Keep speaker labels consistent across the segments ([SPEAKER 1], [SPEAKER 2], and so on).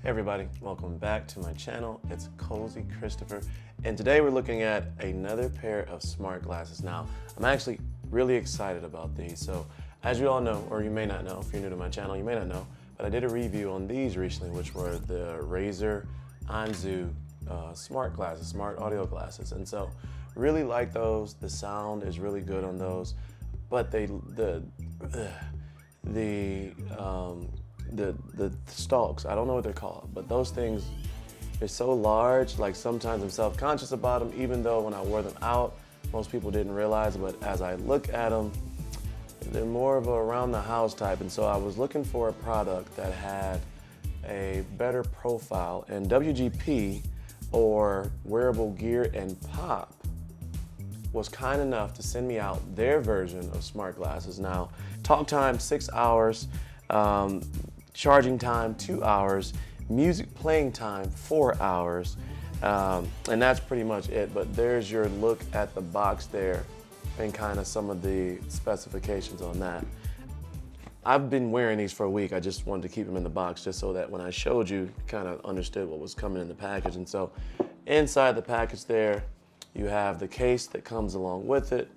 [SPEAKER 1] Hey everybody, welcome back to my channel. It's Cozy Christopher, and today we're looking at another pair of smart glasses. Now, I'm actually really excited about these. So, as you all know, or you may not know, if you're new to my channel, you may not know, but I did a review on these recently, which were the Razer Anzu smart glasses, smart audio glasses. And so, really like those. The sound is really good on those, but the stalks, I don't know what they're called, but those things are so large, like sometimes I'm self-conscious about them, even though when I wore them out, most people didn't realize, but as I look at them, they're more of a around the house type. And so I was looking for a product that had a better profile, and WGP, or Wearable Gear and Pop, was kind enough to send me out their version of smart glasses. Now, talk time 6 hours, charging time 2 hours, music playing time 4 hours, and that's pretty much it. But there's your look at the box there and kind of some of the specifications on that. I've been wearing these for a week. I just wanted to keep them in the box just so that when I showed you, you kind of understood what was coming in the package. And so inside the package there, you have the case that comes along with it,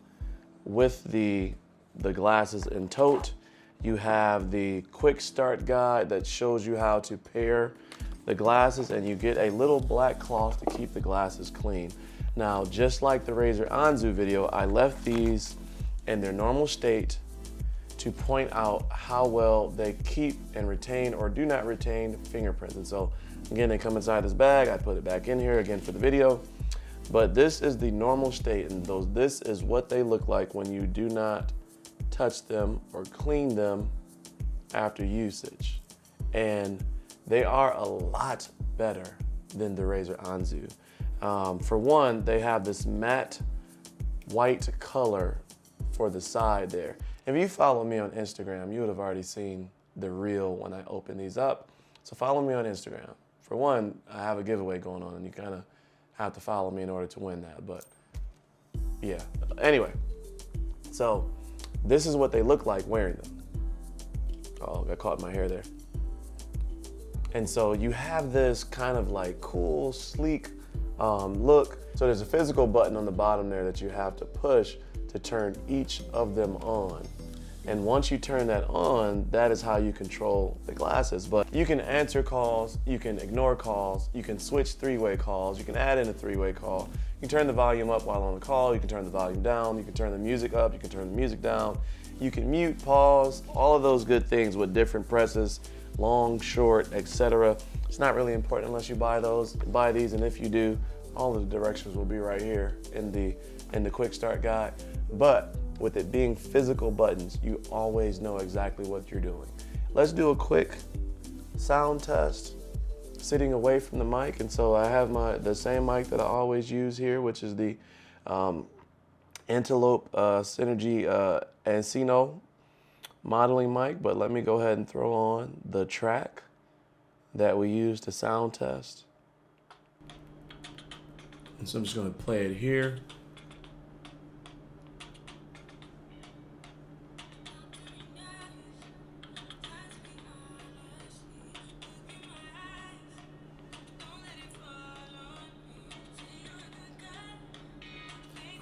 [SPEAKER 1] with the glasses in tote. You have the quick start guide that shows you how to pair the glasses, and you get a little black cloth to keep the glasses clean. Now, just like the Razer Anzu video, I left these in their normal state to point out how well they keep and retain or do not retain fingerprints. And so, again, they come inside this bag. I put it back in here again for the video. But this is the normal state, and this is what they look like when you do not touch them or clean them after usage. And they are a lot better than the Razer Anzu. For one, they have this matte white color for the side there. If you follow me on Instagram, you would have already seen the reel when I open these up. So follow me on Instagram. For one, I have a giveaway going on, and you kind of have to follow me in order to win that, but yeah. Anyway, so this is what they look like wearing them. Oh, got caught in my hair there. And so you have this kind of like cool, sleek look. So there's a physical button on the bottom there that you have to push to turn each of them on. And once you turn that on, that is how you control the glasses. But you can answer calls, you can ignore calls, you can switch three-way calls, you can add in a three-way call. You can turn the volume up while on the call, you can turn the volume down, you can turn the music up, you can turn the music down, you can mute, pause, all of those good things with different presses, long, short, etc. It's not really important unless you buy these, and if you do, all of the directions will be right here in the quick start guide. But with it being physical buttons, you always know exactly what you're doing. Let's do a quick sound test sitting away from the mic. And so I have the same mic that I always use here, which is the Antelope Synergy Encino modeling mic. But let me go ahead and throw on the track that we use to sound test. And so I'm just going to play it here.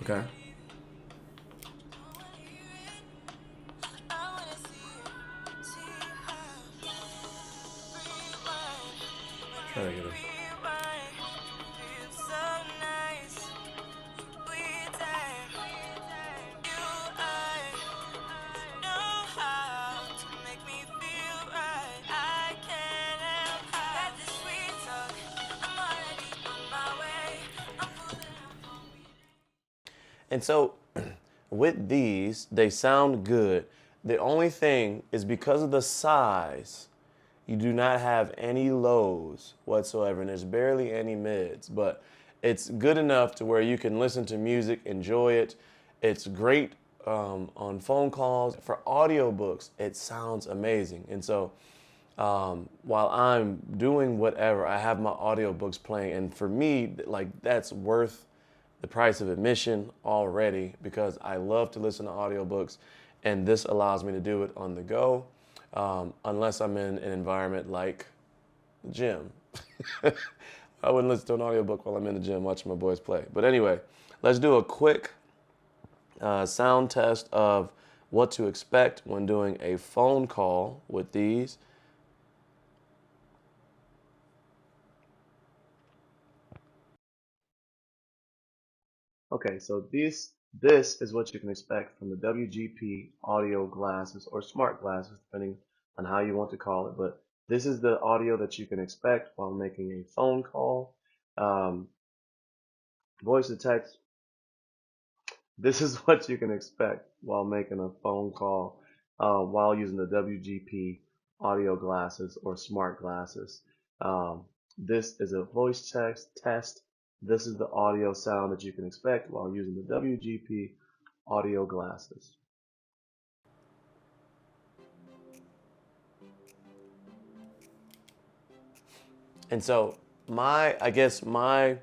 [SPEAKER 1] Okay. Try to get it. And so with these, they sound good. The only thing is because of the size, you do not have any lows whatsoever, and there's barely any mids, but it's good enough to where you can listen to music, enjoy it. It's great on phone calls. For audiobooks, it sounds amazing. And so while I'm doing whatever, I have my audiobooks playing, and for me, like, that's worth the price of admission already, because I love to listen to audiobooks, and this allows me to do it on the go, unless I'm in an environment like gym. I wouldn't listen to an audiobook while I'm in the gym watching my boys play. But anyway, let's do a quick sound test of what to expect when doing a phone call with these. Okay, so this is what you can expect from the WGP audio glasses or smart glasses, depending on how you want to call it. But this is the audio that you can expect while making a phone call. Um, Voice to text, this is what you can expect while making a phone call while using the WGP audio glasses or smart glasses. This is a voice text test. This is the audio sound that you can expect while using the WGP audio glasses. And so I guess my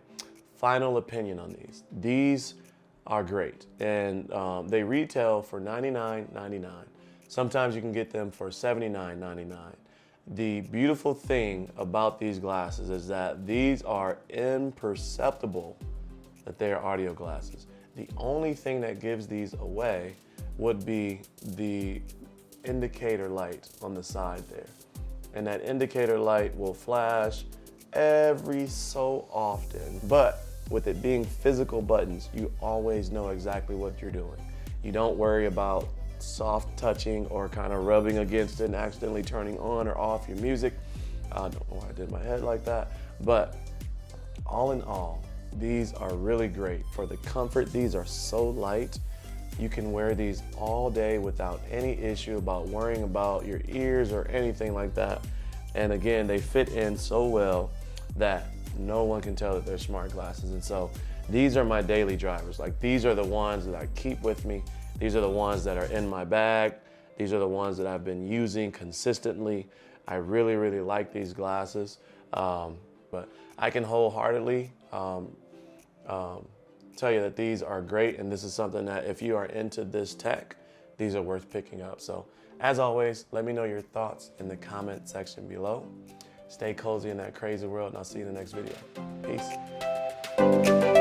[SPEAKER 1] final opinion on these are great. And they retail for $99.99. Sometimes you can get them for $79.99. The beautiful thing about these glasses is that these are imperceptible that they are audio glasses. The only thing that gives these away would be the indicator light on the side there. And that indicator light will flash every so often. But with it being physical buttons, you always know exactly what you're doing. You don't worry about soft touching or kind of rubbing against it and accidentally turning on or off your music. I don't know why I did my head like that, but all in all, these are really great for the comfort. These are so light. You can wear these all day without any issue about worrying about your ears or anything like that. And again, they fit in so well that no one can tell that they're smart glasses. And so these are my daily drivers. Like, these are the ones that I keep with me. These are the ones that are in my bag. These are the ones that I've been using consistently. I really, really like these glasses. But I can wholeheartedly tell you that these are great, and this is something that if you are into this tech, these are worth picking up. So as always, let me know your thoughts in the comment section below. Stay cozy in that crazy world, and I'll see you in the next video. Peace.